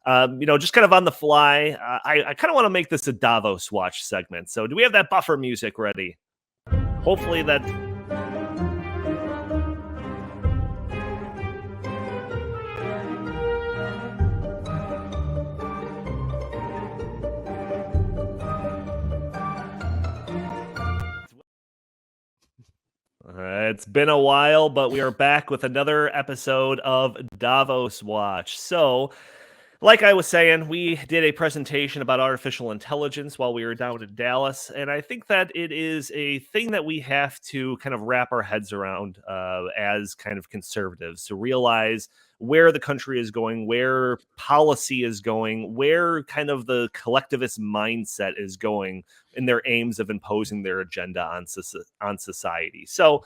Just kind of on the fly. I kind of want to make this a Davos Watch segment. So do we have that buffer music ready? Hopefully that... It's been a while, but we are back with another episode of Davos Watch. So, like I was saying, we did a presentation about artificial intelligence while we were down in Dallas, and I think that it is a thing that we have to kind of wrap our heads around as kind of conservatives, to realize where the country is going, where policy is going, where kind of the collectivist mindset is going in their aims of imposing their agenda on society. So,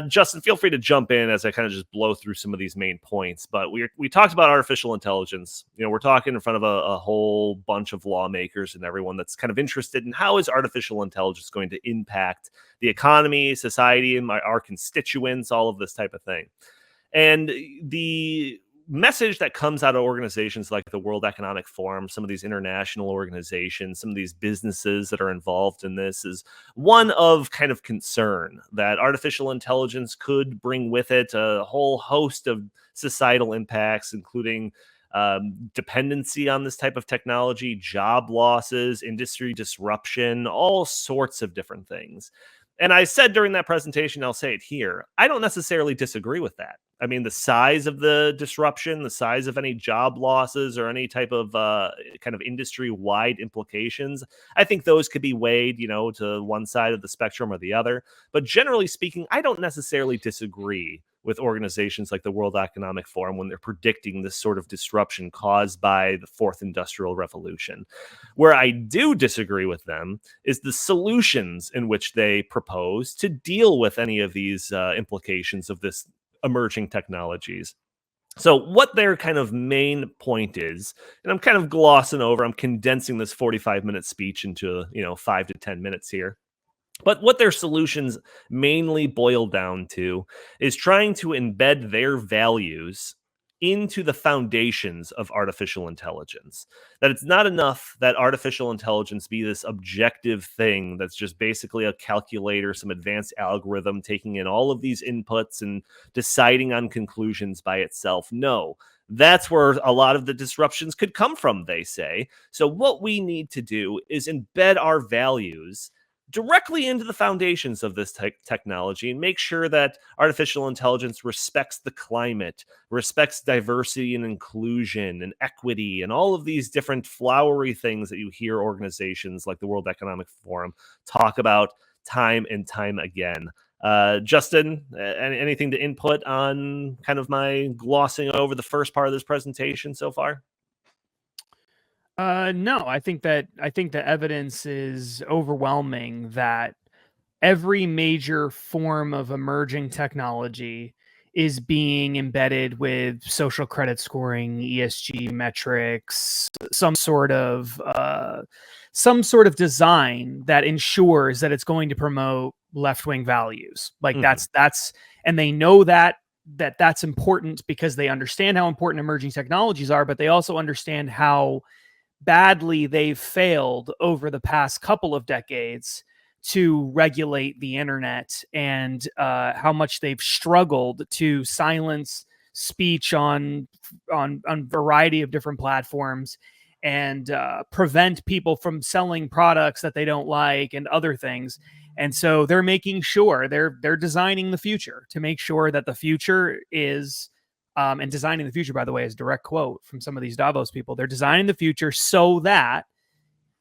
Justin, feel free to jump in as I kind of just blow through some of these main points. But we talked about artificial intelligence. We're talking in front of a whole bunch of lawmakers and everyone that's kind of interested in how is artificial intelligence going to impact the economy, society, and our constituents, all of this type of thing. And the message that comes out of organizations like the World Economic Forum, some of these international organizations, some of these businesses that are involved in this is one of kind of concern that artificial intelligence could bring with it a whole host of societal impacts, including dependency on this type of technology, job losses, industry disruption, all sorts of different things. And I said during that presentation, I'll say it here, I don't necessarily disagree with that. I mean, the size of the disruption, the size of any job losses or any type of kind of industry-wide implications, I think those could be weighed, to one side of the spectrum or the other. But generally speaking, I don't necessarily disagree with organizations like the World Economic Forum when they're predicting this sort of disruption caused by the fourth industrial revolution. Where I do disagree with them is the solutions in which they propose to deal with any of these implications of this emerging technologies. So what their kind of main point is, and I'm kind of glossing over, I'm condensing this 45-minute speech into, 5 to 10 minutes here. But what their solutions mainly boil down to is trying to embed their values into the foundations of artificial intelligence. That it's not enough that artificial intelligence be this objective thing that's just basically a calculator, some advanced algorithm taking in all of these inputs and deciding on conclusions by itself. No, that's where a lot of the disruptions could come from, they say. So what we need to do is embed our values directly into the foundations of this technology and make sure that artificial intelligence respects the climate, respects diversity and inclusion and equity and all of these different flowery things that you hear organizations like the World Economic Forum talk about time and time again. Justin, anything to input on kind of my glossing over the first part of this presentation so far? No, I think the evidence is overwhelming that every major form of emerging technology is being embedded with social credit scoring, ESG metrics, some sort of design that ensures that it's going to promote left-wing values. Like that's, and they know that's important because they understand how important emerging technologies are, but they also understand how badly they've failed over the past couple of decades to regulate the internet and how much they've struggled to silence speech on variety of different platforms and prevent people from selling products that they don't like and other things. And so they're making sure they're designing the future to make sure that the future is and designing the future, by the way, is a direct quote from some of these Davos people. They're designing the future so that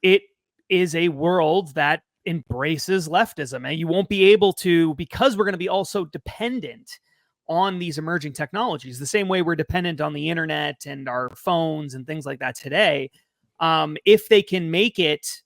it is a world that embraces leftism. And you won't be able to, because we're going to be also dependent on these emerging technologies, the same way we're dependent on the internet and our phones and things like that today. If they can make it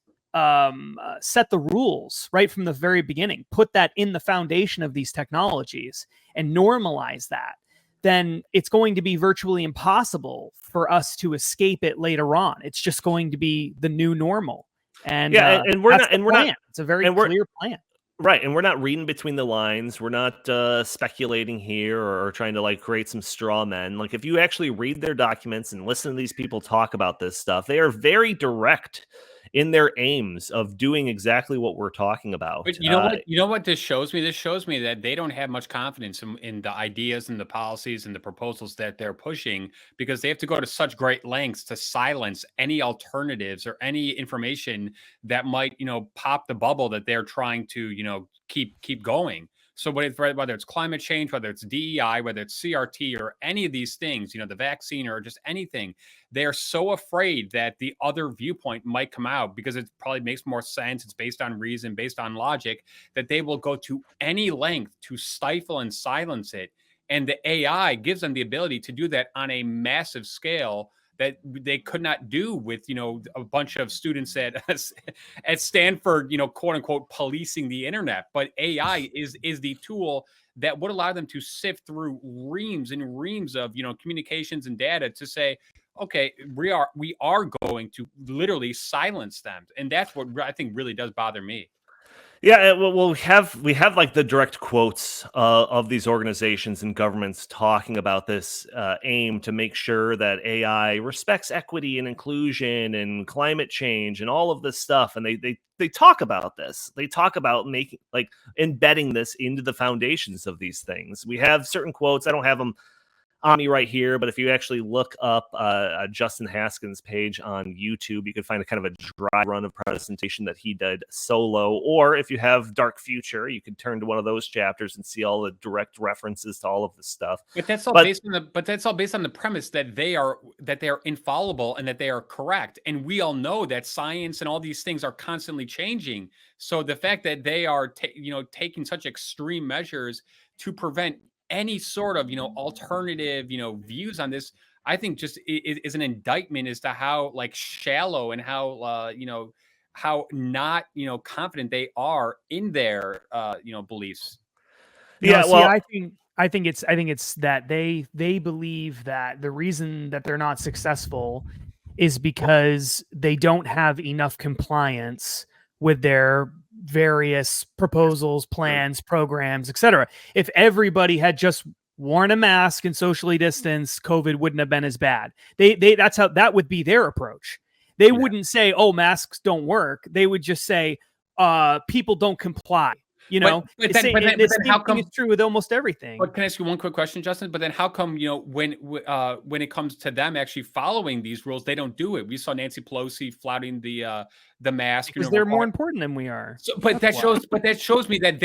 set the rules right from the very beginning, put that in the foundation of these technologies and normalize that, then it's going to be virtually impossible for us to escape it later on. It's just going to be the new normal. And yeah, and we're not. It's a very clear plan. Right, and we're not reading between the lines. We're not speculating here or trying to like create some straw men. Like if you actually read their documents and listen to these people talk about this stuff, they are very direct in their aims of doing exactly what we're talking about. But you know what? You know what this shows me? This shows me that they don't have much confidence in the ideas and the policies and the proposals that they're pushing, because they have to go to such great lengths to silence any alternatives or any information that might, pop the bubble that they're trying to, keep going. So whether it's climate change, whether it's DEI, whether it's CRT or any of these things, the vaccine or just anything, they're so afraid that the other viewpoint might come out because it probably makes more sense. It's based on reason, based on logic, that they will go to any length to stifle and silence it. And the AI gives them the ability to do that on a massive scale that they could not do with, a bunch of students at Stanford, quote unquote, policing the internet. But AI is the tool that would allow them to sift through reams and reams of, communications and data to say, okay, we are going to literally silence them. And that's what I think really does bother me. Yeah, well, we have like the direct quotes of these organizations and governments talking about this aim to make sure that AI respects equity and inclusion and climate change and all of this stuff. And they talk about this. They talk about making like embedding this into the foundations of these things. We have certain quotes. I don't have them on me right here, but if you actually look up Justin Haskins' page on YouTube, you can find a kind of a dry run of presentation that he did solo. Or if you have Dark Future, you can turn to one of those chapters and see all the direct references to all of this stuff. But that's all based on the premise that they are infallible and that they are correct. And we all know that science and all these things are constantly changing. So the fact that they are taking such extreme measures to prevent any sort of alternative views on this, I think just is an indictment as to how like shallow and how how not confident they are in their beliefs. Yeah, well, I think it's that they believe that the reason that they're not successful is because they don't have enough compliance with their various proposals, plans, programs, etc. If everybody had just worn a mask and socially distanced, COVID wouldn't have been as bad. That would be their approach. They wouldn't say, "Oh, masks don't work." They would just say, "People don't comply." But how come it's true with almost everything? But can I ask you one quick question, Justin? But then how come, when it comes to them actually following these rules, they don't do it? We saw Nancy Pelosi flouting the mask because they're more important than we are. So, that shows me that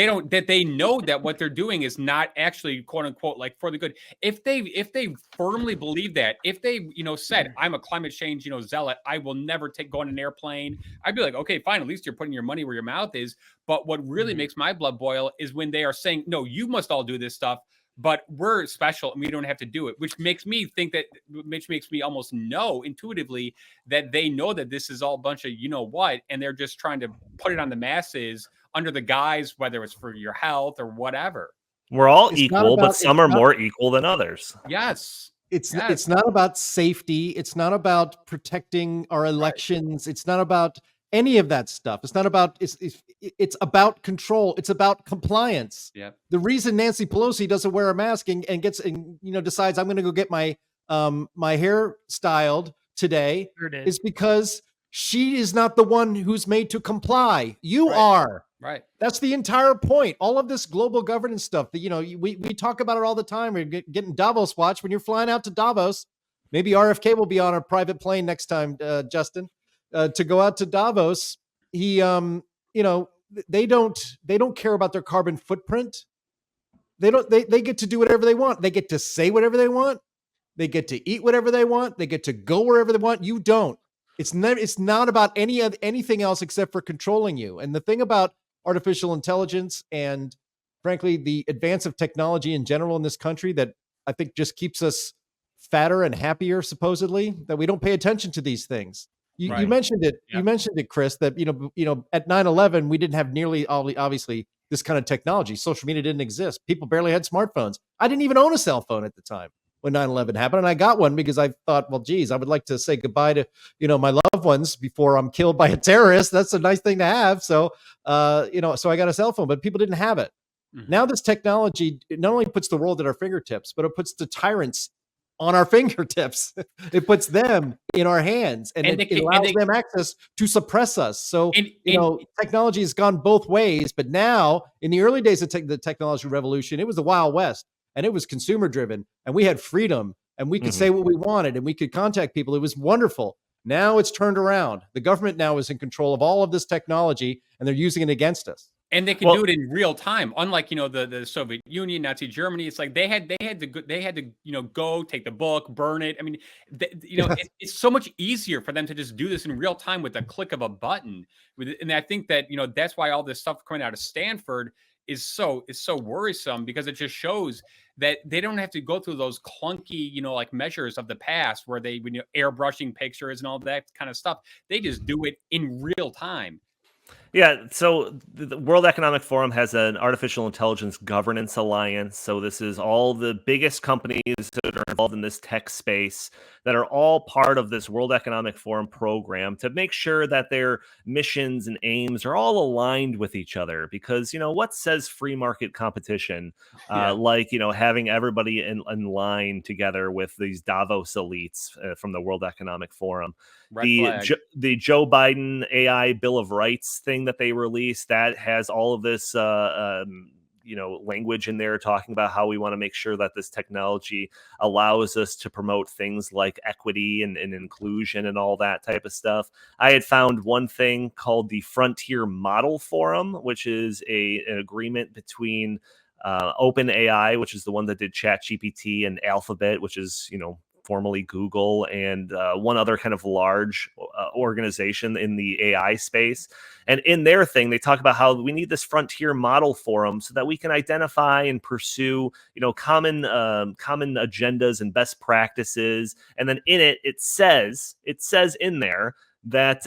they know that what they're doing is not actually quote unquote like for the good. If they firmly believe that, if they said I'm a climate change zealot, I will never go on an airplane, I'd be like, okay, fine, at least you're putting your money where your mouth is. But what really makes my blood boil is when they are saying, no, you must all do this stuff, but we're special and we don't have to do it, which makes me think which makes me almost know intuitively that they know that this is all a bunch of what, and they're just trying to put it on the masses under the guise, whether it's for your health or whatever. We're all equal, but some are more equal than others. Yes. It's not about safety. It's not about protecting our elections. Right. It's not about any of that stuff. It's not about, it's about control. It's about compliance. Yeah. The reason Nancy Pelosi doesn't wear a mask and decides I'm going to go get my my hair styled today is because she is not the one who's made to comply. You are. Right. That's the entire point. All of this global governance stuff that, we talk about it all the time. We're getting Davos Watch when you're flying out to Davos. Maybe RFK will be on a private plane next time, Justin. To go out to Davos, they don't care about their carbon footprint. They get to do whatever they want. They get to say whatever they want. They get to eat whatever they want. They get to go wherever they want. You don't. It's not about anything else except for controlling you. And the thing about artificial intelligence and frankly, the advance of technology in general in this country that I think just keeps us fatter and happier, supposedly, that we don't pay attention to these things. You mentioned it. Yep. You mentioned it, Chris, that, at 9/11, we didn't have nearly obviously this kind of technology. Social media didn't exist. People barely had smartphones. I didn't even own a cell phone at the time. when 9/11 happened. And I got one because I thought, well, geez, I would like to say goodbye to, my loved ones before I'm killed by a terrorist. That's a nice thing to have. So, so I got a cell phone, but people didn't have it. Mhm. Now this technology, it not only puts the world at our fingertips, but it puts the tyrants on our fingertips. It puts them in our hands, and And it they can, allows them access to suppress us. So, technology has gone both ways, but now in the early days of the technology revolution, it was the Wild West, and it was consumer driven, and we had freedom, and we could say what we wanted, and we could contact people. It was wonderful. Now it's turned around. The government now is in control of all of this technology, and they're using it against us. And they can do it in real time, unlike the Soviet Union, Nazi Germany. It's like they had to go take the book, burn it. I mean, it's so much easier for them to just do this in real time with the click of a button. And I think that that's why all this stuff coming out of Stanford is so worrisome, because it just shows that they don't have to go through those clunky like measures of the past where they airbrushing pictures and all that kind of stuff. They just do it in real time. Yeah, so the World Economic Forum has an artificial intelligence governance alliance. So this is all the biggest companies that are involved in this tech space that are all part of this World Economic Forum program to make sure that their missions and aims are all aligned with each other. Because, what says free market competition, having everybody in line together with these Davos elites from the World Economic Forum. The Joe Biden AI Bill of Rights thing that they released, that has all of this language in there talking about how we want to make sure that this technology allows us to promote things like equity and inclusion and all that type of stuff. I had found one thing called the Frontier Model Forum, which is an agreement between OpenAI, which is the one that did ChatGPT, and Alphabet, which is formerly Google, and one other kind of large organization in the AI space. And in their thing, they talk about how we need this frontier model forum so that we can identify and pursue, common agendas and best practices. And then in it says in there that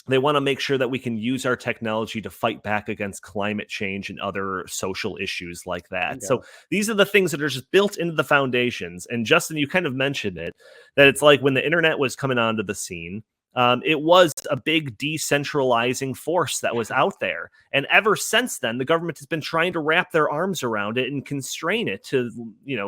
they want to make sure that we can use our technology to fight back against climate change and other social issues like that. Yeah. So these are the things that are just built into the foundations. And Justin, you kind of mentioned it, that it's like when the internet was coming onto the scene, it was a big decentralizing force that was out there. And ever since then, the government has been trying to wrap their arms around it and constrain it to,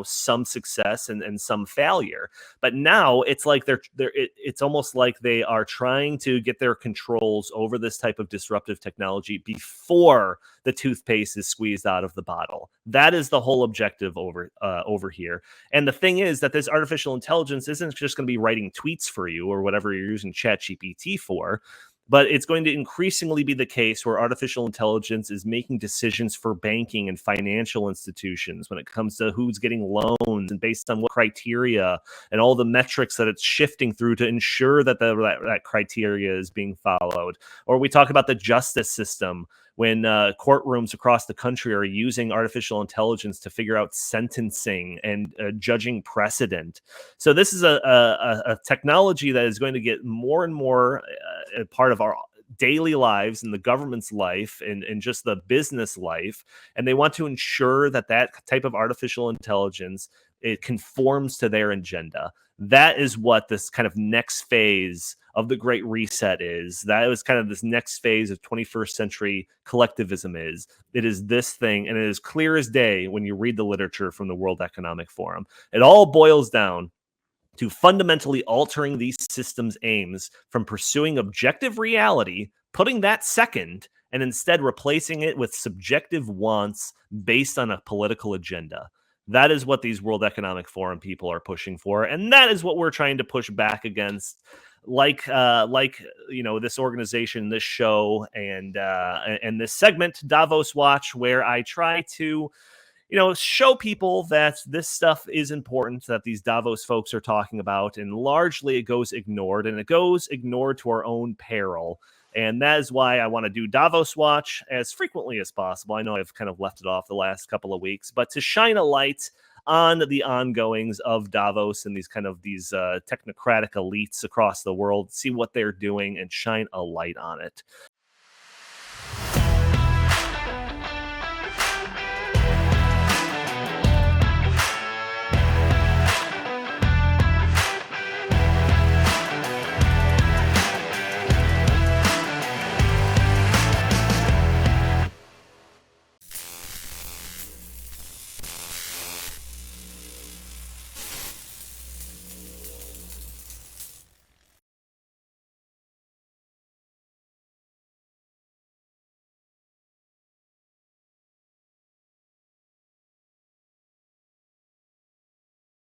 some success and some failure. But now it's like it's almost like they are trying to get their controls over this type of disruptive technology before the toothpaste is squeezed out of the bottle. That is the whole objective over here. And the thing is that this artificial intelligence isn't just going to be writing tweets for you or whatever you're using ChatGPT for, but it's going to increasingly be the case where artificial intelligence is making decisions for banking and financial institutions when it comes to who's getting loans and based on what criteria and all the metrics that it's shifting through to ensure that that criteria is being followed. Or we talk about the justice system, when courtrooms across the country are using artificial intelligence to figure out sentencing and judging precedent. So this is a technology that is going to get more and more a part of our daily lives and the government's life and just the business life. And they want to ensure that type of artificial intelligence, it conforms to their agenda. That is what this kind of next phase of the Great Reset is. That is kind of this next phase of 21st century collectivism is. It is this thing, and it is clear as day when you read the literature from the World Economic Forum. It all boils down to fundamentally altering these systems' aims from pursuing objective reality, putting that second, and instead replacing it with subjective wants based on a political agenda. That is what these World Economic Forum people are pushing for, and that is what we're trying to push back against. Like this organization, this show, and this segment, Davos Watch, where I try to, show people that this stuff is important, that these Davos folks are talking about, and largely it goes ignored, and it goes ignored to our own peril. And that is why I want to do Davos Watch as frequently as possible. I know I've kind of left it off the last couple of weeks, but to shine a light on the ongoings of Davos and these technocratic elites across the world, see what they're doing and shine a light on it.